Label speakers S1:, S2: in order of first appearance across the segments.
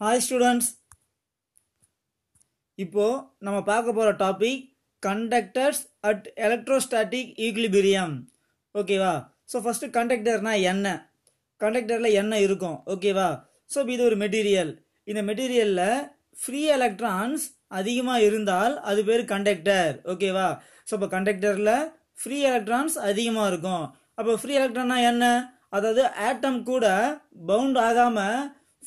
S1: Hi students, இப்போ நம்ம பார்க்க போற topic conductors at electrostatic equilibrium. ஓகேவா? ஸோ ஃபர்ஸ்ட் கண்டக்டர்னா என்ன? கண்டக்டர்ல என்ன இருக்கும்? ஓகேவா? ஸோ இது ஒரு மெட்டீரியல். இந்த மெட்டீரியல்ல ஃப்ரீ எலக்ட்ரான்ஸ் அதிகமாக இருந்தால் அது பேர் கண்டக்டர். ஓகேவா? ஸோ இப்போ கண்டக்டர்ல ஃப்ரீ எலக்ட்ரான்ஸ் அதிகமாக இருக்கும். அப்போ ஃப்ரீ எலக்ட்ரான்னா என்ன? அதாவது ஆட்டம் கூட பவுண்ட் ஆகாம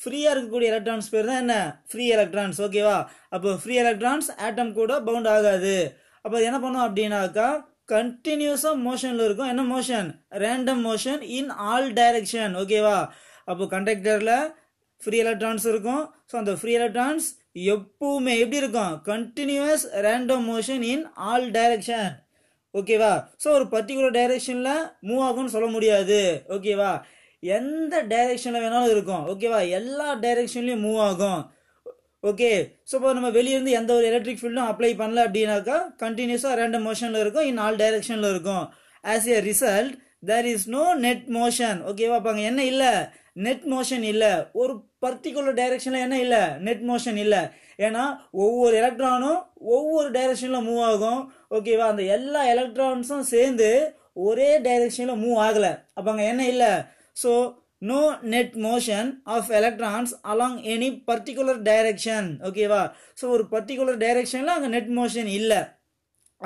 S1: ஃப்ரீயா இருக்கக்கூடிய எலக்ட்ரான்ஸ் பேர் தான் என்ன? Free electrons. ஓகேவா? அப்போ ஃப்ரீ எலக்ட்ரான்ஸ் ஆட்டம் கூட பவுண்ட் ஆகாது. அப்போ என்ன பண்ணும் அப்படின்னாக்கா கண்டினியூஸா மோஷன்ல இருக்கும். என்ன motion? Random motion in all direction. ஓகேவா? அப்போ கண்டக்டர்ல ஃப்ரீ எலக்ட்ரான்ஸ் இருக்கும். ஸோ அந்த ஃப்ரீ எலக்ட்ரான்ஸ் எப்பவுமே எப்படி இருக்கும்? Continuous random motion in all direction. ஓகேவா? ஸோ ஒரு பர்டிகுலர் டைரக்ஷன்ல மூவ் ஆகும்னு சொல்ல முடியாது. ஓகேவா? எந்த டைரக்ஷன்ல வேணாலும் இருக்கும். ஓகேவா? எல்லா டைரக்ஷன்லயும் மூவ் ஆகும். ஓகே, ஸோ இப்போ நம்ம வெளியிருந்து எந்த ஒரு எலக்ட்ரிக் ஃபீல்டும் அப்ளை பண்ணல அப்படின்னாக்கா கண்டினியூஸா ரேண்டம் மோஷன்ல இருக்கும், இன் ஆல் டைரக்ஷன்ல இருக்கும். As a result there is no net motion. ஓகேவா? அப்ப அங்க என்ன இல்ல? நெட் மோஷன் இல்ல. ஒரு பர்டிகுலர் டைரக்ஷன்ல என்ன இல்ல? நெட் மோஷன் இல்ல. ஏன்னா ஒவ்வொரு எலக்ட்ரானும் ஒவ்வொரு டைரக்ஷன்ல மூவ் ஆகும். ஓகேவா? அந்த எல்லா எலக்ட்ரான்ஸும் சேர்ந்து ஒரே டைரக்ஷன்ல மூவ் ஆகல. அப்ப அங்க என்ன இல்ல? So no net motion of electrons along any particular direction. ஓகேவா? ஸோ ஒரு பர்டிகுலர் டைரக்ஷன்ல அங்க நெட் மோஷன் இல்ல.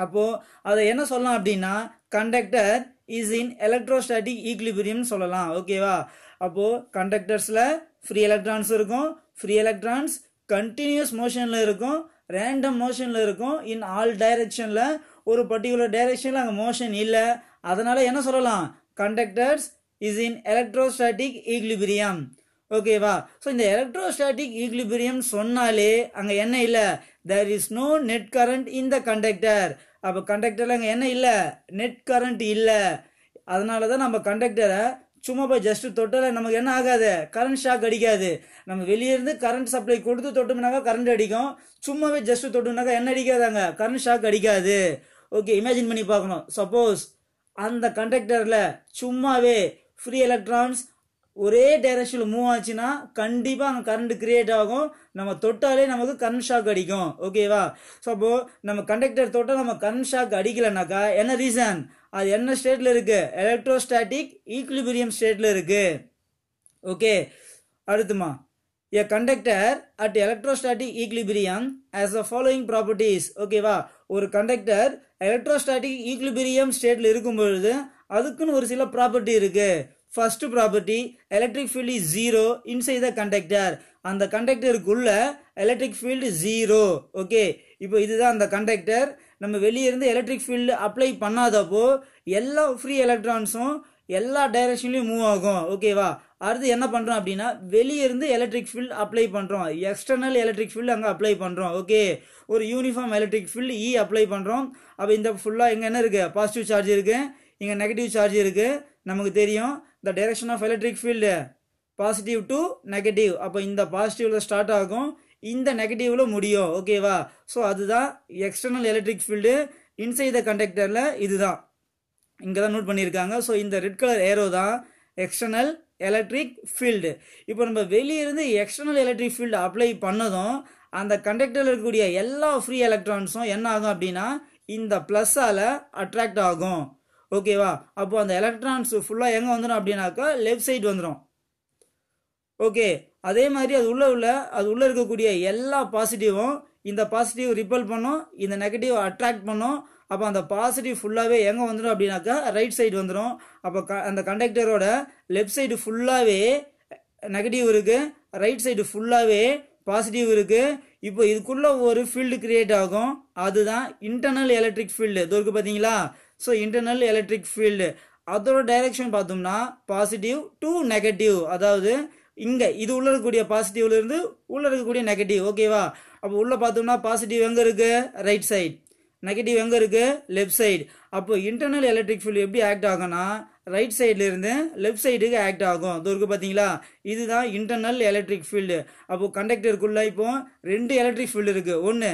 S1: அப்போ அதை என்ன சொல்லலாம் அப்படின்னா conductor is in electrostatic equilibrium சொல்லலாம். ஓகேவா? அப்போ கண்டக்டர்ஸ்ல ஃப்ரீ எலக்ட்ரான்ஸ் இருக்கும். ஃப்ரீ எலக்ட்ரான்ஸ் கண்டினியூஸ் மோஷன்ல இருக்கும், ரேண்டம் மோஷன்ல இருக்கும், இன் ஆல் டைரக்ஷன்ல. ஒரு பர்டிகுலர் டைரக்ஷன்ல அங்க மோஷன் இல்ல. அதனால என்ன சொல்லலாம்? Conductors is in electrostatic equilibrium. ஓகேவா? ஸோ இந்த எலக்ட்ரோஸ்டாட்டிக் ஈக்லிபிரியம் சொன்னாலே அங்க என்ன இல்ல? there is no net current in the conductor. அப்ப கண்டக்டர்ல அங்க என்ன இல்ல? நெட் கரண்ட் இல்ல. அதனால தான் நம்ம கண்டக்டரை சும்மா போய் ஜஸ்ட் தொட்டால நமக்கு என்ன ஆகாது? கரண்ட் ஷாக் அடிக்காது. நம்ம வெளியே இருந்து கரண்ட் சப்ளை கொடுத்து தொட்டோம்னாக்கா கரண்ட் அடிக்கும். சும்மாவே ஜஸ்ட் தொட்டோம்னாக்கா என்ன அடிக்காதாங்க? கரண்ட் ஷாக் அடிக்காது. ஓகே, இமேஜின் பண்ணி பார்க்கணும். சப்போஸ் அந்த கண்டக்டர்ல சும்மாவே ஃப்ரீ எலக்ட்ரான்ஸ் ஒரே டைரக்ஷன்ல மூவ் ஆச்சுன்னா கண்டிப்பா அங்க கரண்ட் கிரியேட் ஆகும். நம்ம தொட்டாலே நமக்கு கரண்ட் ஷாக் அடிக்கும். ஓகேவா? ஸோ அப்போ நம்ம கண்டக்டர் தொட்டா நம்ம கரண்ட் ஷாக் அடிக்கலனாக்கா என்ன ரீசன்? அது என்ன ஸ்டேட்ல இருக்கு? எலக்ட்ரோஸ்டாட்டிக் ஈக்லிபிரியம் ஸ்டேட்ல இருக்கு. ஓகே, அடுத்துமா A conductor at electrostatic equilibrium has the following properties. ஓகேவா? ஒரு கண்டக்டர் எலக்ட்ரோஸ்டாட்டிக் ஈக்லிபிரியம் ஸ்டேட்ல இருக்கும் பொழுது அதுக்குன்னு ஒரு சில ப்ராப்பர்ட்டி இருக்கு. First property, electric field is zero inside the conductor. அந்த கண்டக்டருக்குள்ள எலக்ட்ரிக் ஃபீல்டு ஜீரோ. ஓகே, இப்போ இதுதான் அந்த கண்டக்டர். நம்ம வெளியே இருந்து எலக்ட்ரிக் ஃபீல்டு அப்ளை பண்ணாதப்போ எல்லா ஃப்ரீ எலக்ட்ரான்ஸும் எல்லா டைரக்ஷன்லயும் மூவ் ஆகும். ஓகேவா? அடுத்து என்ன பண்றோம் அப்படின்னா வெளியே இருந்து எலக்ட்ரிக் ஃபீல்ட் அப்ளை பண்றோம். எக்ஸ்டர்னல் எலக்ட்ரிக் ஃபீல்டு அங்க அப்ளை பண்றோம். ஓகே, ஒரு யூனிஃபார்ம் எலக்ட்ரிக் ஃபீல்டு இ அப்ளை பண்றோம். அப்ப இந்த ஃபுல்லா இங்க என்ன இருக்கு? பாசிட்டிவ் சார்ஜ் இருக்கு, இங்க நெகட்டிவ் சார்ஜ் இருக்கு. நமக்கு தெரியும் the direction of electric field positive to negative. அப்ப இந்த பாசிட்டிவ்ல ஸ்டார்ட் ஆகும், இந்த நெகட்டிவ்ல முடியும். ஓகேவா? ஸோ அதுதான் external electric field. Inside the கண்டக்டர்ல இதுதான் இங்க தான் நோட் பண்ணியிருக்காங்க. ஸோ இந்த ரெட் கலர் ஏரோ தான் எக்ஸ்டர்னல் எலக்ட்ரிக் ஃபீல்டு. இப்போ நம்ம வெளியிருந்து எக்ஸ்டர்னல் எலக்ட்ரிக் ஃபீல்டு அப்ளை பண்ணதும் அந்த கண்டக்டர்ல இருக்கக்கூடிய எல்லா ஃப்ரீ எலக்ட்ரான்ஸும் என்ன ஆகும் அப்படின்னா இந்த பிளஸ்ஸால அட்ராக்ட் ஆகும். ஓகேவா? அப்போ அந்த எலக்ட்ரான்ஸ் ஃபுல்லா எங்க வந்துடும் அப்படின்னாக்கா லெஃப்ட் சைடு வந்துடும். ஓகே, அதே மாதிரி அது உள்ள இருக்கக்கூடிய எல்லா பாசிட்டிவும் இந்த பாசிட்டிவ் ரிப்பல் பண்ணும், இந்த நெகட்டிவ் அட்ராக்ட் பண்ணும். அப்போ அந்த பாசிட்டிவ் ஃபுல்லாவே எங்க வந்துடும் அப்படின்னாக்கா ரைட் சைடு வந்துடும். அப்போ அந்த கண்டக்டரோட லெஃப்ட் சைடு ஃபுல்லாவே நெகட்டிவ் இருக்கு, ரைட் சைடு ஃபுல்லாவே பாசிட்டிவ் இருக்கு. இப்போ இதுக்குள்ள ஒரு ஃபீல்டு கிரியேட் ஆகும், அதுதான் இன்டர்னல் எலக்ட்ரிக் ஃபீல்டு. இருக்கு பாத்தீங்களா? ஸோ இன்டர்னல் எலக்ட்ரிக் ஃபீல்டு அதோட டைரக்ஷன் பார்த்தோம்னா பாசிட்டிவ் டு நெகட்டிவ். அதாவது இங்க இது உள்ள இருக்கக்கூடிய பாசிட்டிவ்ல இருந்து உள்ள இருக்கக்கூடிய நெகட்டிவ். ஓகேவா? அப்போ உள்ள பார்த்தோம்னா பாசிட்டிவ் எங்க இருக்கு? Right side. நெகட்டிவ் எங்க இருக்கு? Left side. அப்போ இன்டர்னல் எலக்ட்ரிக் ஃபீல்டு எப்படி ஆக்ட் ஆகும்னா ரைட் சைடுல இருந்து லெஃப்ட் சைடுக்கு ஆக்ட் ஆகும். இருக்கு பாத்தீங்களா? இதுதான் இன்டர்னல் எலக்ட்ரிக் ஃபீல்டு. அப்போ கண்டக்டருக்குள்ள இப்போ ரெண்டு எலக்ட்ரிக் ஃபீல்டு இருக்கு. ஒன்னு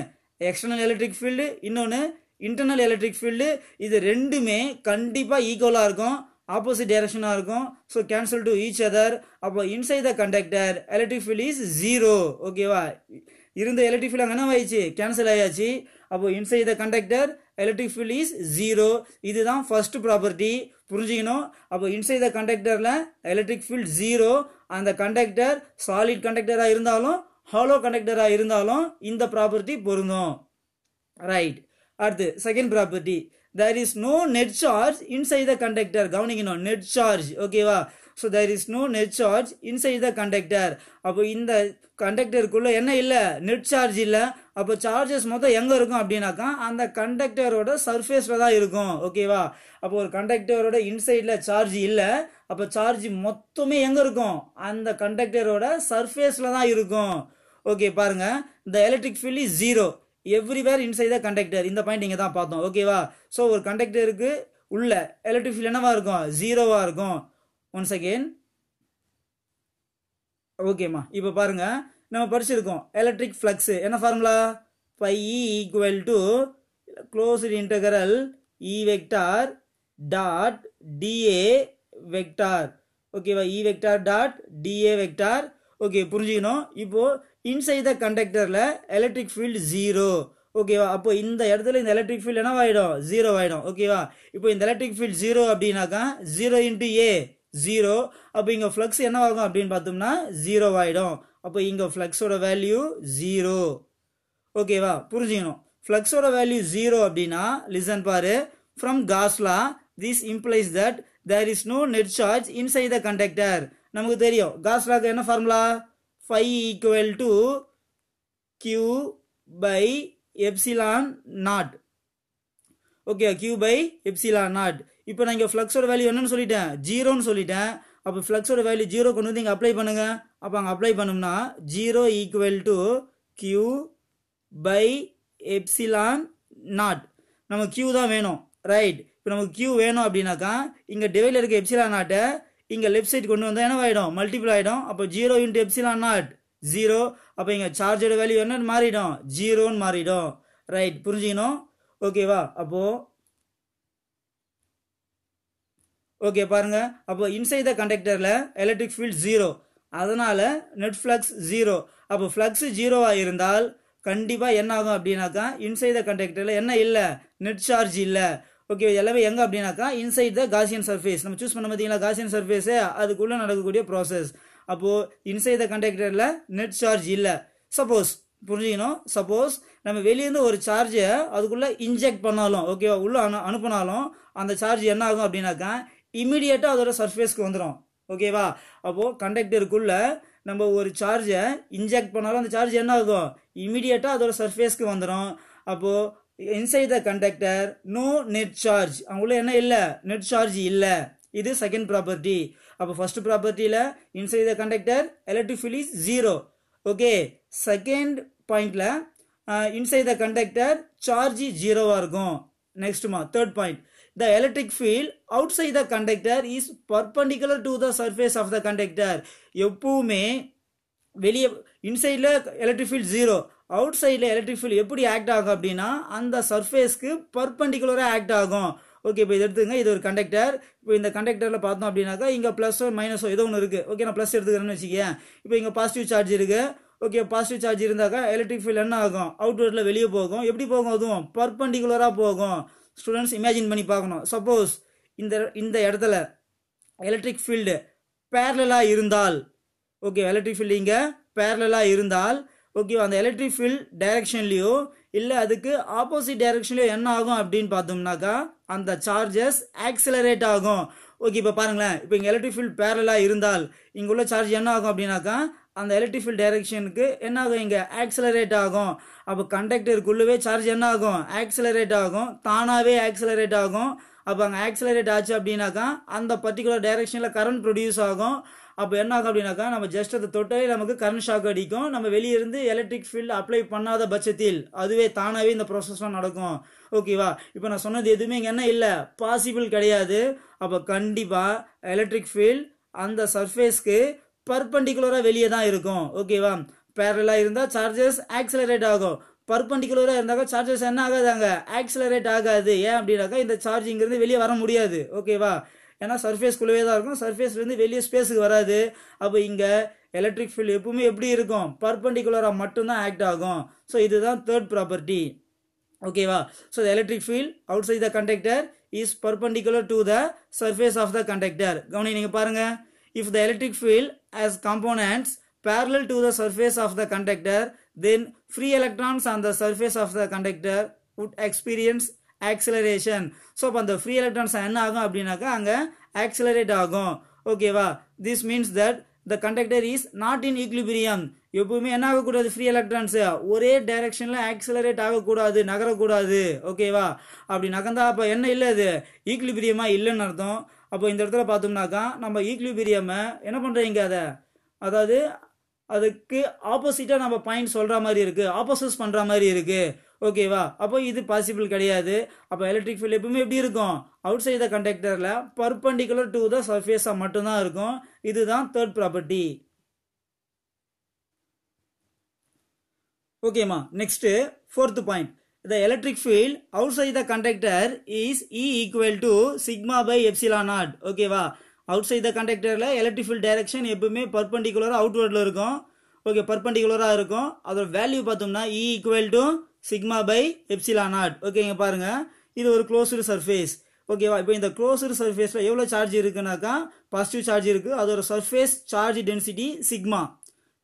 S1: எக்ஸ்டர்னல் எலக்ட்ரிக் ஃபீல்டு, இன்னொன்னு இன்டர்னல் எலக்ட்ரிக் ஃபீல்டு. இது ரெண்டுமே கண்டிப்பா ஈக்குவலா இருக்கும். ஆப்போசிட் டைரக்ஷனாக இருக்கும். So cancel to each other. அப்போ inside the conductor electric field is 0. ஓகேவா, இருந்த எலக்ட்ரிக் ஃபீல்ட் அங்கே என்ன ஆயிடுச்சு, கேன்சல் ஆயாச்சு. அப்போ inside the conductor electric field is 0. இதுதான் ஃபர்ஸ்ட் ப்ராப்பர்ட்டி, புரிஞ்சுக்கணும். அப்போ இன்சைட் த கண்டக்டரில் எலக்ட்ரிக் ஃபீல்ட் 0. அந்த கண்டக்டர் சாலிட் கண்டக்டராக இருந்தாலும் ஹாலோ கண்டக்டராக இருந்தாலும் இந்த ப்ராப்பர்ட்டி பொருந்தும். ரைட். அடுத்து second property, there is no net charge inside the conductor. கவனிக்கணும், net charge. ஓகேவா, so there is no net charge inside the conductor. அப்போ இந்த கண்டக்டருக்குள்ள என்ன இல்லை, நெட் சார்ஜ் இல்லை. அப்போ சார்ஜஸ் மொத்தம் எங்கே இருக்கும் அப்படின்னாக்கா அந்த கண்டக்டரோட சர்ஃபேஸில் தான் இருக்கும். ஓகேவா, அப்போ ஒரு கண்டக்டரோட இன்சைடில் சார்ஜ் இல்லை. அப்போ சார்ஜ் மொத்தமே எங்கே இருக்கும், அந்த கண்டக்டரோட சர்ஃபேஸில் தான் இருக்கும். ஓகே பாருங்க, the electric field is 0 everywhere inside the conductor. இந்த பாயிண்ட் இங்கே தான் பார்த்தோம். ஓகேவா, ஸோ ஒரு கண்டக்டருக்கு உள்ள எலக்ட்ரிக் ஃபீல்ட் என்னவா இருக்கும், 0வா இருக்கும். ஒன்ஸ் அகெயின், ஓகேம்மா, இப்போ பாருங்க நம்ம படிச்சிருக்கோம் எலக்ட்ரிக் ஃப்ளக்ஸ் என்ன formula, phi E equal to closed integral E vector dot dA vector. ஓகேவா, E vector dot dA vector. Okay, புரிஞ்சுக்கணும். இப்போ இன்சைட் த கண்டக்டர்ல எலக்ட்ரிக் ஃபீல்ட் 0. ஓகேவா, அப்போ இந்த இடத்துல இந்த எலக்ட்ரிக் ஃபீல்ட் என்ன ஆயிடும், 0 ஆயிடும். ஓகேவா, இப்போ இந்த எலக்ட்ரிக் ஃபீல்ட் 0 அப்படின்னாக்கா 0 இன்டு A 0. அப்போ இங்க ஃப்ளக்ஸ் என்ன ஆகும் அப்படின்னு பார்த்தோம்னா 0 ஆயிடும். அப்போ இங்க ஃப்ளக்ஸோட வேல்யூ 0. ஓகேவா, புரிஞ்சுக்கணும். ஃப்ளக்ஸோட வேல்யூ 0 அப்படின்னா லிசன் பாரு, from Gauss law this implies that there is no net charge inside the conductor. நமக்கு தெரியும் காஸ் லாக்கு என்ன formula, phi equal to Q by epsilon naught. Okay, Q by epsilon naught. இப்போ நான் இங்கே ஃப்ளக்ஸோட வேல்யூ என்னன்னு சொல்லிட்டேன், 0ன்னு சொல்லிட்டேன். அப்போ ஃப்ளக்ஸோட வேல்யூ 0 கொண்டு வந்து இங்கே அப்ளை பண்ணுங்க. அப்போ அங்கே அப்ளை பண்ணோம்னா 0 equal to Q by epsilon naught. நமக்கு Q தான் வேணும். ரைட். இப்போ நமக்கு Q வேணும் அப்படின்னாக்கா இங்கே டிவைடில் இருக்க எப்சிலான் நாட்டை இங்கே லெஃப்ட் சைடு கொண்டு வந்தால் என்ன ஆகிடும், மல்டிபிள் ஆகிடும். அப்போ 0 இன்ட்டு எப்சிலான் நாட் 0. அப்போ இங்கே சார்ஜோட வேல்யூ என்னன்னு மாறிடும், 0ன்னு மாறிடும். ரைட், புரிஞ்சுக்கணும். ஓகேவா, அப்போ ஓகே பாருங்க, அப்போ இன்சைட் த கண்டக்டர்ல எலக்ட்ரிக் ஃபீல்ட் 0, அதனால நெட் ஃப்ளக்ஸ் 0. அப்போ ஃப்ளக்ஸ் 0வா இருந்தால் கண்டிப்பா என்ன ஆகும் அப்படின்னாக்கா இன்சைட் த கண்டக்டர்ல என்ன இல்லை, நெட் சார்ஜ் இல்லை. ஓகே, எல்லாமே எங்க அப்படின்னாக்கா இன்சைட் த காசியன் சர்ஃபேஸ். நம்ம சூஸ் பண்ண பார்த்தீங்களா காசியன் சர்ஃபேஸ், அதுக்குள்ள நடக்கக்கூடிய ப்ராசஸ். அப்போ இன்சைட் த கண்டக்டர்ல நெட் சார்ஜ் இல்லை. சப்போஸ், புரிஞ்சுக்கணும், சப்போஸ் நம்ம வெளியேருந்து ஒரு சார்ஜை அதுக்குள்ள இன்ஜெக்ட் பண்ணாலும், ஓகேவா, உள்ள அனுப்பினாலும் அந்த சார்ஜ் என்ன ஆகும் அப்படின்னாக்கா இமீடியட்டா அதோட சர்ஃபேஸ்க்கு வந்துடும். ஓகேவா, அப்போ கண்டக்டருக்குள்ள நம்ம ஒரு சார்ஜை இன்ஜெக்ட் பண்ணாலும் அந்த சார்ஜ் என்ன ஆகும், இமீடியட்டா அதோட சர்ஃபேஸ்க்கு வந்துடும். அப்போ inside the conductor no net charge, அவங்களுள்ள என்ன இல்லை, நெட் சார்ஜ் இல்லை. இது செகண்ட் ப்ராப்பர்ட்டி. அப்போ ஃபர்ஸ்ட் ப்ராப்பர்ட்டியில inside the conductor electric field is 0. Okay, second பாயிண்ட்ல இன்சைட் த கண்டக்டர் சார்ஜ் 0வா இருக்கும். நெக்ஸ்ட்மா third point, the electric field outside the conductor is perpendicular to the surface of the conductor. எப்பவுமே வெளியே இன்சைட்ல electric field 0, out சைட்ல electric field எப்படி act ஆகும் அப்படின்னா அந்த சர்ஃபேஸ்க்கு பர்பண்டிகுலரா ஆக்ட் ஆகும். ஓகே, இப்போ இது எடுத்துங்க, இது ஒரு கண்டக்டர். இப்போ இந்த கண்டக்டர்ல பார்த்தோம் அப்படின்னாக்கா இங்க பிளஸோ மைனஸோ ஏதோ ஒன்று இருக்கு. ஓகே, நான் பிளஸ் எடுத்துக்கிறேன்னு வச்சுக்கேன். இப்போ இங்க பாசிட்டிவ் சார்ஜ் இருக்கு. ஓகே, பாசிட்டிவ் சார்ஜ் இருந்தாக்கா எலக்ட்ரிக் ஃபீல்ட் என்ன ஆகும், அவுட்வர்ட்ல வெளியே போகும். எப்படி போகும், அதுவும் பர்பண்டிகுலரா போகும். ஸ்டூடெண்ட்ஸ் இமேஜின் பண்ணி பார்க்கணும். சப்போஸ் இந்த இடத்துல எலக்ட்ரிக் ஃபீல்டு பேரலா இருந்தால், ஓகே, எலக்ட்ரிக் ஃபீல்டு இங்க பேரலா இருந்தால், ஓகே, அந்த எலக்ட்ரிக் ஃபீல்ட் டைரக்ஷன்லயோ இல்ல அதுக்கு ஆப்போசிட் டைரக்ஷன்லயோ என்ன ஆகும் அப்படின்னு பார்த்தோம்னாக்கா அந்த சார்ஜஸ் ஆக்சிலரேட் ஆகும். ஓகே, இப்போ பாருங்களேன், இப்போ இங்க எலக்ட்ரிக் ஃபீல்ட் பேரலா இருந்தால் இங்க உள்ள சார்ஜ் என்ன ஆகும் அப்படின்னாக்கா அந்த எலக்ட்ரிக் ஃபீல்ட் டைரக்ஷனுக்கு என்ன ஆகும், இங்க ஆக்சிலரேட் ஆகும். அப்போ கண்டக்டருக்குள்ளவே சார்ஜ் என்ன ஆகும், ஆக்சிலரேட் ஆகும், தானாவே ஆக்சிலரேட் ஆகும். அப்போ அங்கே ஆக்சிலரேட் ஆச்சு அப்படின்னாக்கா அந்த பர்டிகுலர் டைரக்ஷன்ல கரண்ட் ப்ரொடியூஸ் ஆகும். அப்போ என்ன ஆகும் அப்படின்னாக்கா நம்ம ஜஸ்ட் அதை தொட்டாலே நமக்கு கரண்ட் ஷாக் அடிக்கும். நம்ம வெளியிருந்து எலக்ட்ரிக் ஃபீல்டு அப்ளை பண்ணாத பட்சத்தில் அதுவே தானாவே இந்த ப்ராசஸ்லாம் நடக்கும். ஓகேவா, இப்போ நான் சொன்னது எதுவுமே இங்கே என்ன இல்லை, பாசிபிள் கிடையாது. அப்போ கண்டிப்பா எலக்ட்ரிக் ஃபீல்ட் அந்த சர்ஃபேஸ்க்கு பர்பண்டிகுலரா வெளியே தான் இருக்கும். ஓகேவா, பேரலா இருந்தா சார்ஜஸ் ஆக்சிலரேட் ஆகும், பர்பண்டிகுலரா இருந்தாக்கா சார்ஜஸ் என்ன ஆகாதாங்க, ஆக்சிலரேட் ஆகாது. ஏன் அப்படின்னாக்கா இந்த சார்ஜ் இங்கிருந்து வெளியே வர முடியாது. ஓகேவா, ஏன்னா சர்ஃபேஸ்குள்ளவே தான் இருக்கும், சர்ஃபேஸ்லேருந்து வெளியே ஸ்பேஸுக்கு வராது. அப்போ இங்கே எலக்ட்ரிக் ஃபீல்டு எப்பவுமே எப்படி இருக்கும், பர்பண்டிகுலராக மட்டும்தான் ஆக்ட் ஆகும். ஸோ இதுதான் தேர்ட் ப்ராப்பர்ட்டி. ஓகேவா? So the electric field outside the conductor is perpendicular to the surface of the conductor. கவனி நீங்க பாருங்க, if the electric field has components parallel to the surface of the conductor, then free electrons on the surface of the conductor would experience acceleration. So அப்போ அந்த free electrons என்ன ஆகும் அப்படின்னாக்கா அங்கே accelerate ஆகும். ஓகேவா? this means that the conductor is not in equilibrium. எப்பவுமே என்ன ஆகக்கூடாது, ஃப்ரீ எலக்ட்ரான்ஸ் ஒரே டைரக்ஷன்ல ஆக்சிலரேட் ஆகக்கூடாது, நகரக்கூடாது. ஓகேவா? அப்படி நகர்ந்தா அப்போ என்ன இல்லை, அது ஈக்லிபிரியமா இல்லைன்னு அர்த்தம். அப்போ இந்த இடத்துல பார்த்தோம்னாக்கா நம்ம ஈக்லிபிரியமை என்ன பண்ணுறீங்க, அதாவது அதுக்கு ஆப்போசிட்டாக நம்ம பாயிண்ட் சொல்கிற மாதிரி இருக்குது, ஆப்போசிட் பண்ணுற மாதிரி இருக்குது. ஓகேவா? அப்போ இது பாசிபிள் கிடையாது. அப்போ எலக்ட்ரிக் ஃபீல்டு எப்பவுமே எப்படி இருக்கும், அவுட் சைட் த கண்டக்டரில் பர்பண்டிகுலர் டு த சர்ஃபேஸாக மட்டும்தான் இருக்கும். இதுதான் தேர்ட் ப்ராப்பர்ட்டி. ஓகேமா? Next fourth point, the electric field outside the conductor is E equal to sigma by epsilon naught. ஓகேவா? outside the conductorல electric field direction எப்பவுமே பர்பண்டிகுலராக அவுட்வர்டில் இருக்கும். ஓகே, பர்பண்டிகுலராக இருக்கும். அதோட வேல்யூ பார்த்தோம்னா E equal to sigma by epsilon naught. Okay, இங்கே பாருங்க, இது ஒரு க்ளோஸ்டு சர்ஃபேஸ். ஓகேவா? இப்போ இந்த க்ளோஸ்டு சர்ஃபேஸில் எவ்வளோ சார்ஜ் இருக்குனாக்கா பாசிட்டிவ் சார்ஜ் இருக்குது. அதோட surface charge density sigma,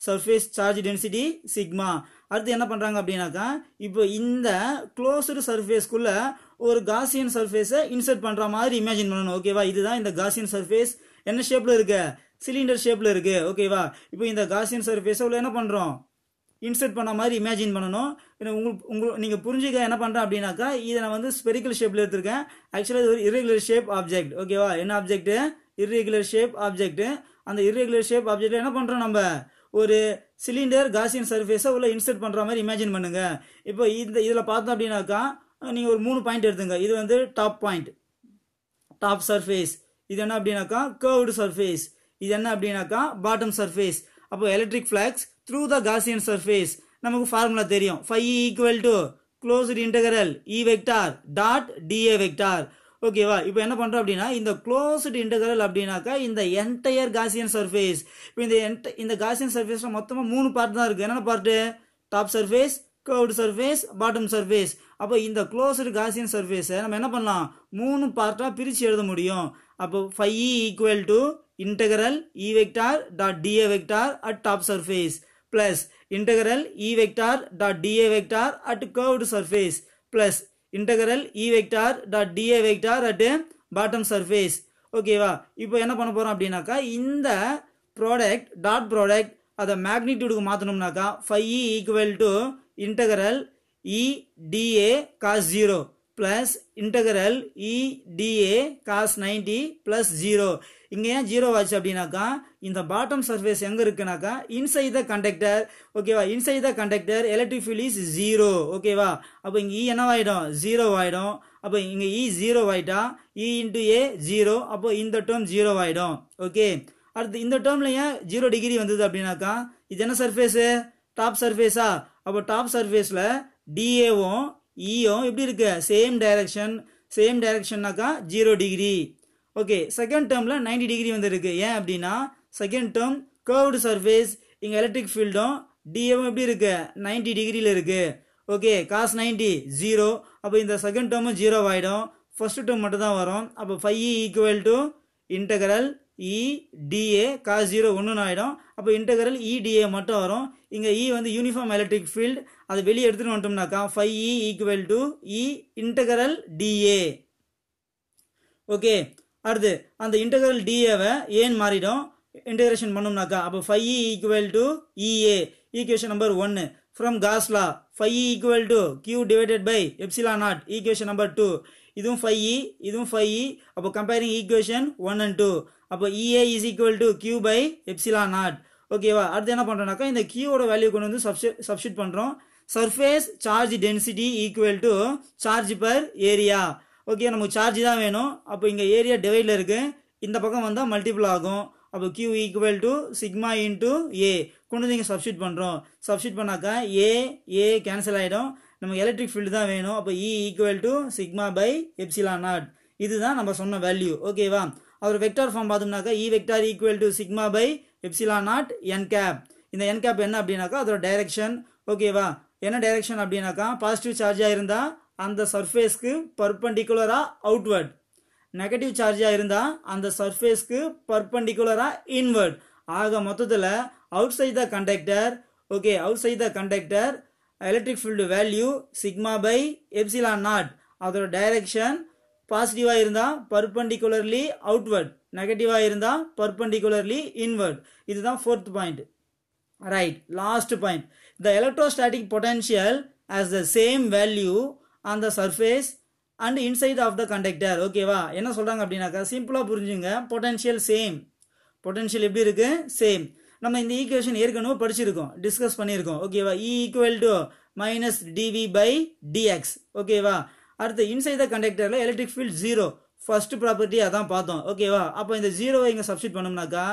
S1: surface charge density sigma. அடுத்து என்ன பண்ணுறாங்க அப்படின்னாக்கா இப்போ இந்த க்ளோஸ்டு சர்ஃபேஸ்க்குள்ள ஒரு காசியன் சர்ஃபேஸை இன்சர்ட் பண்ணுற மாதிரி இமேஜின் பண்ணணும். ஓகேவா? இதுதான் இந்த காசியன் சர்ஃபேஸ் என்ன ஷேப்பில் இருக்கு, சிலிண்டர் ஷேப்பில் இருக்கு. ஓகேவா? இப்போ இந்த காசியன் சர்ஃபேஸை உள்ள என்ன பண்ணுறோம், இன்சர்ட் பண்ண மாதிரி இமேஜின் பண்ணணும். நீங்கள் புரிஞ்சுக்க என்ன பண்ணுறேன் அப்படின்னாக்கா இதை நான் வந்து ஸ்பெரிக்கல் ஷேப்பில் எடுத்திருக்கேன். ஆக்சுவலாக இது ஒரு இர்ரெகுலர் ஷேப் ஆப்ஜெக்ட். ஓகேவா? என்ன ஆப்ஜெக்ட், இர்ரெகுலர் ஷேப் ஆப்ஜெக்ட். அந்த இர்ரெகுலர் ஷேப் ஆப்ஜெக்ட் என்ன பண்ணுறோம், நம்ம ஒரு சிலிண்டர் காசியன் சர்ஃபேஸை உள்ள இன்சர்ட் பண்ணுற மாதிரி இமேஜின் பண்ணுங்க. இப்போ இதில் பார்த்தோம் அப்படின்னாக்கா நீங்கள் ஒரு 3 பாயிண்ட் எடுத்துங்க. இது வந்து டாப் பாயிண்ட், டாப் சர்ஃபேஸ். இது என்ன அப்படின்னாக்கா கர்வ்டு சர்ஃபேஸ். இது என்ன அப்படின்னாக்கா பாட்டம் சர்ஃபேஸ். அப்போ electric flux through the Gaussian surface நமக்கு ஃபார்முலா தெரியும். phi equal to closed integral E vector dot D A vector. ஓகேவா? இப்போ என்ன பண்ணுறோம் அப்படின்னா இந்த க்ளோஸ்டு இன்டகரல் அப்படின்னாக்கா இந்த என்டையர் காசியன் சர்ஃபேஸ். இப்போ இந்த காசியன் சர்ஃபேஸில் மொத்தமாக 3 பார்ட் தான் இருக்குது. என்னென்ன part, top surface, curved surface, bottom surface. அப்போ இந்த க்ளோஸ்டு காசியன் சர்ஃபேஸை நம்ம என்ன பண்ணலாம், 3 பார்ட்டாக பிரித்து எழுத முடியும். அப்போ phi equal to integral E vector dot dA vector at top surface plus integral E vector dot dA vector at curved surface plus integral E vector dot dA vector at bottom surface. ஓகேவா? இப்போ என்ன பண்ண போறோம் அப்படின்னாக்கா இந்த product dot product அதை மேக்னிடியூடுக்கு மாற்றணும்னாக்கா phi equal to integral E dA cos 0 plus integral E dA cos 90 plus 0. இங்கே ஏன் 0 ஆச்சு அப்படின்னாக்கா இந்த பாட்டம் சர்ஃபேஸ் எங்கே இருக்குனாக்கா இன்சைட் த கண்டக்டர். ஓகேவா? Inside the conductor electric field is 0. ஓகேவா? அப்போ இங்கே E என்னவாயிடும், 0 ஆகிடும். அப்போ இங்கே E 0 ஆகிட்டா E இன்ட்டு A 0. அப்போ இந்த டேர்ம் 0 ஆகிடும். ஓகே, அடுத்து இந்த டேர்மில் ஏன் 0 டிகிரி வந்தது அப்படின்னாக்கா இது என்ன சர்ஃபேஸு, டாப் சர்ஃபேஸா. அப்போ டாப் சர்ஃபேஸில் டிஏவும் ஈயும் எப்படி இருக்கு, சேம் டைரக்ஷன்னாக்கா 0 டிகிரி. ஓகே, செகண்ட் டேர்மில் 90 டிகிரி வந்துருக்கு. ஏன் அப்படின்னா செகண்ட் டேர்ம் கர்வ்டு சர்ஃபேஸ், இங்கே எலக்ட்ரிக் ஃபீல்டும் டிஏவும் எப்படி இருக்கு, 90 டிகிரியில் இருக்கு. Okay, cos 90 0. அப்போ இந்த செகண்ட் டேர்மும் 0 ஆகிடும். ஃபர்ஸ்ட் டேர்ம் மட்டும் தான் வரும். அப்போ phi equal to integral E dA cos 0 ஒன்று ஆகிடும். அப்போ இன்டகரல் E dA மட்டும் வரும். இங்கே E வந்து யூனிஃபார்ம் எலக்ட்ரிக் ஃபீல்டு, அதை வெளியே எடுத்துகிட்டு வந்துட்டோம்னாக்கா phi equal to E integral dA. Okay, அடுத்து அந்த இன்டகரல் டிஏவை ஏன்னு மாறிடும், இன்டகிரேஷன் பண்ணோம்னாக்கா அப்போ phi equal to EA. Equation number 1 from Gauss law phi equal to Q divided by epsilon naught. Equation number 2 இதுவும் phi இதுவும் phi. அப்போ கம்பேரிங் ஈக்குவேஷன் 1 and 2. அப்போ EA is equal to Q by epsilon naught. ஓகேவா? அடுத்து என்ன பண்ணுறோம்னாக்கா இந்த Qயோட value கொண்டு வந்து சப்ஸ்டியூட் பண்ணுறோம். Surface charge density equal to charge per area. Okay, நமக்கு சார்ஜ் தான் வேணும். அப்போ இங்கே ஏரியா டிவைடில் இருக்கு, இந்த பக்கம் வந்தால் மல்டிபிள் ஆகும். அப்போ Q equal to sigma into A கொண்டு வந்து இங்கே சப்ஸ்டியூட் பண்ணுறோம். சப்ஸ்டியூட் பண்ணாக்கா ஏ கேன்சல் ஆகிடும். நமக்கு எலக்ட்ரிக் ஃபீல்டு தான் வேணும். அப்போ E equal to sigma by epsilon naught. இதுதான் நம்ம சொன்ன வேல்யூ. ஓகேவா? அவர் வெக்டார் ஃபார்ம் பார்த்தோம்னாக்கா E vector equal to sigma by epsilon naught n cap. இந்த என் கேப் என்ன அப்படின்னாக்கா அதோட டைரக்ஷன். ஓகேவா, என்ன டைரக்ஷன் அப்படின்னாக்கா பாசிட்டிவ் சார்ஜாக இருந்தால் அந்த சர்ஃபேஸ்க்கு பர்பண்டிகுலராக அவுட்வர்ட், நெகட்டிவ் சார்ஜாக இருந்தால் அந்த சர்ஃபேஸ்க்கு பர்பண்டிகுலராக இன்வர்ட். ஆக மொத்தத்தில் outside the conductor, okay, outside the conductor electric field value sigma by epsilon naught, அதோட டைரக்ஷன் பாசிட்டிவாக இருந்தால் பர்பண்டிகுலர்லி அவுட்வர்ட், நெகட்டிவாக இருந்தால் பர்பண்டிகுலர்லி இன்வர்ட். இதுதான் fourth point. Right, last point. The electrostatic potential has the same value on the surface and inside of the conductor. ஓகேவா, என்ன சொல்கிறாங்க அப்படின்னாக்கா சிம்பிளாக புரிஞ்சுங்க. பொட்டன்ஷியல் சேம், பொட்டன்ஷியல் எப்படி இருக்கு? சேம். நம்ம இந்த ஈக்குவேஷன் ஏற்கனவே படிச்சிருக்கோம், டிஸ்கஸ் பண்ணியிருக்கோம். ஓகேவா, E equal to minus dV by dx. ஓகேவா, அடுத்து இன்சைட் த கண்டக்டரில் electric field zero, first property அதான் பார்த்தோம். ஓகேவா, அப்போ இந்த ஜீரோவை இங்கே சப்ஸ்டிட் பண்ணோம்னாக்கா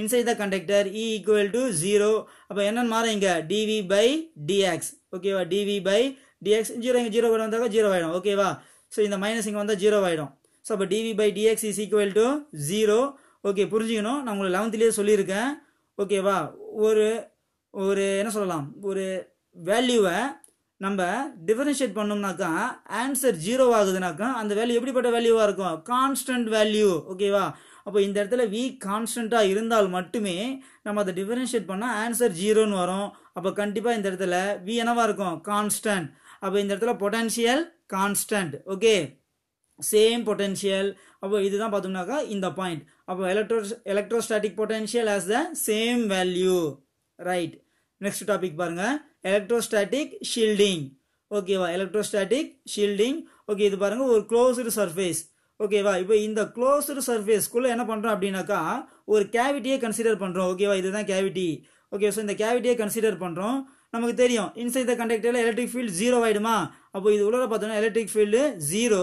S1: inside the conductor E equal to zero. அப்போ என்னன்னு மாற இங்கே டிவி பை டிஎக்ஸ். ஓகேவா, டிவி பை டிஎக்ஸ், ஜீரோ இங்கே ஜீரோ வந்தாக்கா ஜீரோ ஆகிடும். ஓகேவா, ஸோ இந்த மைனஸ் இங்கே வந்தால் ஜீரோ ஆகிடும். ஸோ அப்போ dv by dx is equal to zero. Okay, புரிஞ்சுக்கணும், நான் உங்களுக்கு 11லேயே சொல்லியிருக்கேன். ஓகேவா, ஒரு என்ன சொல்லலாம், ஒரு வேல்யூவை நம்ம டிஃபரன்ஷியேட் பண்ணோம்னாக்கா ஆன்சர் ஜீரோ ஆகுதுனாக்கா அந்த வேல்யூ எப்படிப்பட்ட வேல்யூவாக இருக்கும்? Constant value. ஓகேவா, அப்போ இந்த இடத்துல வி கான்ஸ்டண்ட்டாக இருந்தால் மட்டுமே நம்ம அதை டிஃபரன்ஷியேட் பண்ணால் ஆன்சர் ஜீரோன்னு வரும். அப்போ கண்டிப்பாக இந்த இடத்துல வி என்னவா இருக்கும்? கான்ஸ்டன்ட். அப்போ இந்த இடத்துல potential constant. Okay, same potential. அப்போ இதுதான் பார்த்தோம்னாக்கா இந்த பாயிண்ட். அப்போ electrostatic potential has the same value. Right, next topic பாருங்க, எலக்ட்ரோஸ்டாட்டிக் ஷீல்டிங். ஓகேவா, எலக்ட்ரோஸ்டாட்டிக் ஷீல்டிங். ஓகே, இது பாருங்க ஒரு க்ளோஸ்டு சர்ஃபேஸ். ஓகேவா, இப்போ இந்த க்ளோஸ்டு சர்ஃபேஸ்க்குள்ளே என்ன பண்ணுறோம் அப்படின்னாக்கா ஒரு கேவிட்டியை கன்சிடர் பண்ணுறோம். ஓகேவா, இதுதான் கேவிட்டி. ஓகே, ஸோ இந்த கேவிட்டியை கன்சிடர் பண்ணுறோம். நமக்கு தெரியும் இன்சைட் த கண்டக்டரில் எலக்ட்ரிக் ஃபீல்டு ஜீரோ ஆகிடுமா? அப்போ இது உள்ள பார்த்தோம்னா எலக்ட்ரிக் ஃபீல்டு ஜீரோ.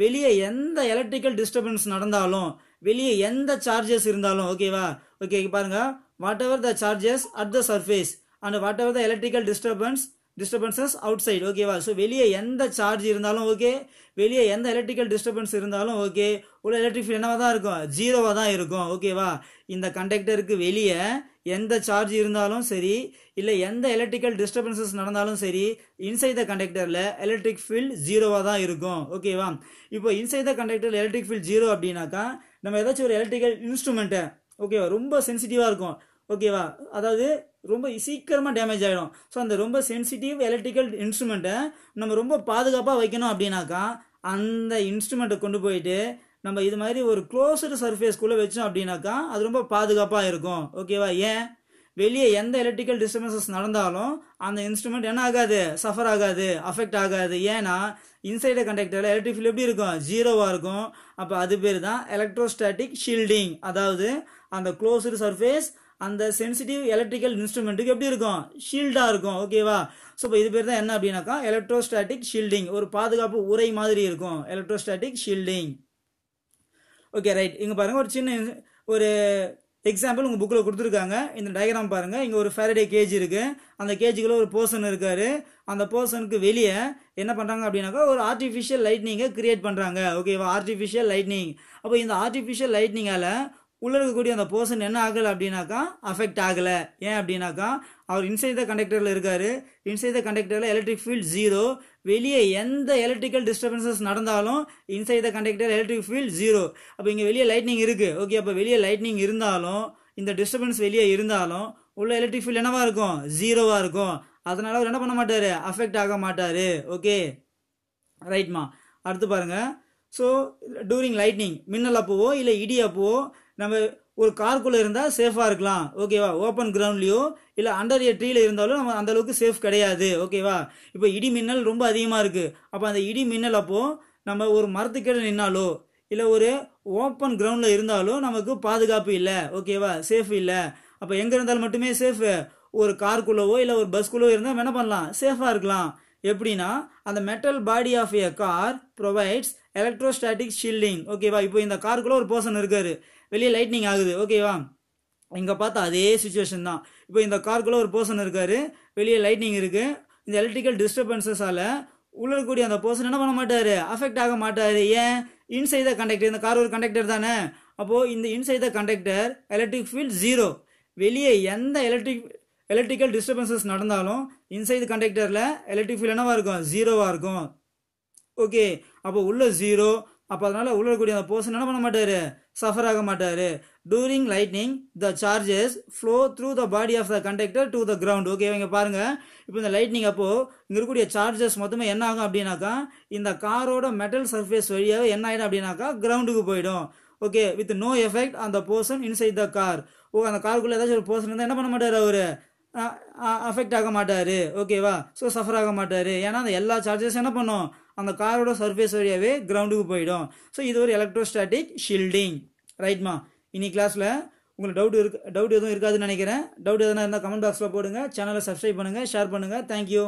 S1: வெளியே எந்த எலக்ட்ரிக்கல் டிஸ்டர்பன்ஸ் நடந்தாலும், வெளியே எந்த சார்ஜஸ் இருந்தாலும், ஓகேவா, ஓகே பாருங்க, whatever the charges at the surface and whatever the electrical disturbances outside. ஓகேவா, ஸோ வெளியே எந்த சார்ஜ் இருந்தாலும் ஓகே, வெளியே எந்த எலக்ட்ரிக்கல் டிஸ்டர்பன்ஸ் இருந்தாலும் ஓகே, உள்ள எலக்ட்ரிக் ஃபீல்டு என்னவா தான் இருக்கும்? ஜீரோவாக தான் இருக்கும். ஓகேவா, இந்த கண்டக்டருக்கு வெளியே எந்த சார்ஜ் இருந்தாலும் சரி, இல்லை எந்த எலக்ட்ரிக்கல் டிஸ்டர்பன்சஸ் நடந்தாலும் சரி, இன்சைட் த கண்டக்டரில் எலக்ட்ரிக் ஃபீல்டு ஜீரோவாக தான் இருக்கும். ஓகேவா, இப்போ இன்சைட் த கண்டக்டரில் எலக்ட்ரிக் ஃபீல்டு ஜீரோ அப்படின்னாக்கா நம்ம ஏதாச்சும் ஒரு எலக்ட்ரிக்கல் இன்ஸ்ட்ருமெண்ட்டை, ஓகேவா, ரொம்ப சென்சிட்டிவாக இருக்கும். ஓகேவா, அதாவது ரொம்ப சீக்கிரமாக டேமேஜ் ஆகிடும். ஸோ அந்த ரொம்ப சென்சிட்டிவ் எலக்ட்ரிக்கல் இன்ஸ்ட்ருமெண்ட்டை நம்ம ரொம்ப பாதுகாப்பாக வைக்கணும் அப்படின்னாக்கா அந்த இன்ஸ்ட்ருமெண்ட்டை கொண்டு போயிட்டு நம்ம இது மாதிரி ஒரு க்ளோஸ்டு சர்ஃபேஸ்க்குள்ளே வச்சோம் அப்படின்னாக்கா அது ரொம்ப பாதுகாப்பாக இருக்கும். ஓகேவா, ஏன்? வெளியே எந்த எலக்ட்ரிக்கல் டிஸ்டர்பன்சஸ் நடந்தாலும் அந்த இன்ஸ்ட்ருமெண்ட் என்ன ஆகாது? சஃபர் ஆகாது, அஃபெக்ட் ஆகாது. ஏன்னா இன்சைட் கண்டக்டரில் எலக்ட்ரிக் ஃபீல்டு எப்படி இருக்கும்? ஜீரோவாக இருக்கும். அப்போ அது பேர் தான் எலக்ட்ரோஸ்டாட்டிக் ஷீல்டிங். அதாவது அந்த க்ளோஸ்டு சர்ஃபேஸ் அந்த சென்சிட்டிவ் எலக்ட்ரிக்கல் இன்ஸ்ட்ருமெண்ட்டுக்கு எப்படி இருக்கும்? ஷீல்டாக இருக்கும். ஓகேவா, ஸோ இப்போ இது பேர் தான் என்ன அப்படின்னாக்கா எலக்ட்ரோஸ்டாட்டிக் ஷீல்டிங். ஒரு பாதுகாப்பு உரை மாதிரி இருக்கும் எலக்ட்ரோஸ்டாட்டிக் ஷீல்டிங். Okay, right. இங்கே பாருங்கள், ஒரு சின்ன ஒரு எக்ஸாம்பிள் உங்கள் புக்கில் கொடுத்துருக்காங்க. இந்த டயக்ராம் பாருங்கள். இங்கே ஒரு ஃபேரடே கேஜ் இருக்குது. அந்த கேஜுக்குள்ளே ஒரு பர்சன் இருக்கார். அந்த பர்சனுக்கு வெளியே என்ன பண்ணுறாங்க அப்படின்னாக்கா ஒரு ஆர்டிஃபிஷியல் லைட்னிங்கை கிரியேட் பண்ணுறாங்க. ஓகேவா, ஆர்டிஃபிஷியல் லைட்னிங். அப்போ இந்த ஆர்டிஃபிஷியல் லைட்னிங்கால் உள்ளே இருக்கக்கூடிய அந்த பர்சன் என்ன ஆகலை அப்படின்னாக்கா அஃபெக்ட் ஆகலை. ஏன் அப்படின்னாக்கா அவர் இன்சைட் த கண்டக்டரில் இருக்கார். இன்சைட் த கண்டக்டரில் எலக்ட்ரிக் ஃபீல்டு ஜீரோ. வெளியே எந்த எலக்ட்ரிக்கல் டிஸ்டர்பன்சஸ் நடந்தாலும் inside the conductor electric field zero. அப்போ இங்கே வெளியே லைட்னிங் இருக்குது. ஓகே, அப்போ வெளியே லைட்னிங் இருந்தாலும் இந்த டிஸ்டர்பன்ஸ் வெளியே இருந்தாலும் உள்ள எலக்ட்ரிக் ஃபீல்டு என்னவா இருக்கும்? ஜீரோவாக இருக்கும். அதனால அவர் என்ன பண்ண மாட்டார்? அஃபெக்ட் ஆக மாட்டார். ஓகே, ரைட்மா. அடுத்து பாருங்கள். ஸோ டூரிங் லைட்னிங், மின்னல் அப்போவோ இல்லை இடி அப்போவோ நம்ம ஒரு காருக்குள்ளே இருந்தால் சேஃபாக இருக்கலாம். ஓகேவா, ஓப்பன் கிரவுண்ட்லேயோ இல்லை அண்டர் ஏ ட்ரீல இருந்தாலும் நம்ம அந்த அளவுக்கு சேஃப் கிடையாது. ஓகேவா, இப்போ இடி மின்னல் ரொம்ப அதிகமாக இருக்குது. அப்போ அந்த இடி மின்னல் அப்போது நம்ம ஒரு மரத்துக்கிட்ட நின்னாலோ இல்லை ஒரு ஓப்பன் கிரவுண்டில் இருந்தாலும் நமக்கு பாதுகாப்பு இல்லை. ஓகேவா, சேஃப் இல்லை. அப்போ எங்கே இருந்தாலும் மட்டுமே சேஃபு? ஒரு காருக்குள்ளவோ இல்லை ஒரு பஸ்குள்ளவோ இருந்தால் என்ன பண்ணலாம்? சேஃபாக இருக்கலாம். எப்படின்னா அந்த metal body of a car provides electrostatic shielding. ஓகேவா, இப்போ இந்த காருக்குள்ளே ஒரு பர்சன் இருக்காரு, வெளியே லைட்னிங் ஆகுது. ஓகேவா, இங்கே பார்த்தா அதே சுச்சுவேஷன் தான். இப்போ இந்த காருக்குள்ளே ஒரு பர்சன் இருக்காரு, வெளியே லைட்னிங் இருக்குது. இந்த எலக்ட்ரிக்கல் டிஸ்டர்பன்சஸால் உள்ள இருக்கக்கூடிய அந்த பர்சன் என்ன பண்ண மாட்டார்? அஃபெக்ட் ஆக மாட்டார். ஏன்? Inside the conductor. இந்த கார் ஒரு கண்டக்டர் தானே. அப்போது இந்த inside the conductor electric field zero. வெளியே எந்த எலக்ட்ரிக்கல் டிஸ்டர்பன்சஸ் நடந்தாலும் இன்சைட் கண்டக்டரில் எலக்ட்ரிக் ஃபீல்ட் என்னவா இருக்கும்? ஜீரோவாக இருக்கும். ஓகே, அப்போ உள்ள ஜீரோ. அப்போ அதனால உள்ள இருக்கக்கூடிய அந்த பர்சன் என்ன பண்ண மாட்டாரு? சஃபர் ஆக மாட்டாரு. During lightning the charges flow through the body of the conductor to the ground. Okay, இங்கே பாருங்க, இப்போ இந்த லைட்னிங் அப்போ இங்கே இருக்கக்கூடிய சார்ஜஸ் மொத்தமாக என்ன ஆகும் அப்படின்னாக்கா இந்த காரோட மெட்டல் சர்ஃபேஸ் வழியாக என்ன ஆகிடும் அப்படின்னாக்கா கிரவுண்டுக்கு போயிடும். Okay, with no effect on the person inside the car. அந்த காருக்குள்ள ஏதாச்சும் ஒரு பர்சன் இருந்தால் என்ன பண்ண மாட்டார்? அவரு அஃபெக்ட் ஆக மாட்டார். ஓகேவா? ஸோ சஃபர் ஆக மாட்டார். ஏன்னா அந்த எல்லா சார்ஜஸ் என்ன பண்ணும்? அந்த காரோட சர்ஃபேஸ் வழியாகவே கிரவுண்டுக்கு போயிடும். ஸோ இது ஒரு எலக்ட்ரோஸ்டாட்டிக் ஷீல்டிங். ரைட்மா? இன்னைக்கு கிளாஸில் உங்களுக்கு டவுட் எதுவும் இருக்காதுன்னு நினைக்கிறேன். டவுட் எதனா இருந்தால் கமெண்ட் பாக்ஸில் போடுங்க. சேனலை சப்ஸ்கிரைப் பண்ணுங்கள், ஷேர் பண்ணுங்கள். தேங்க்யூ.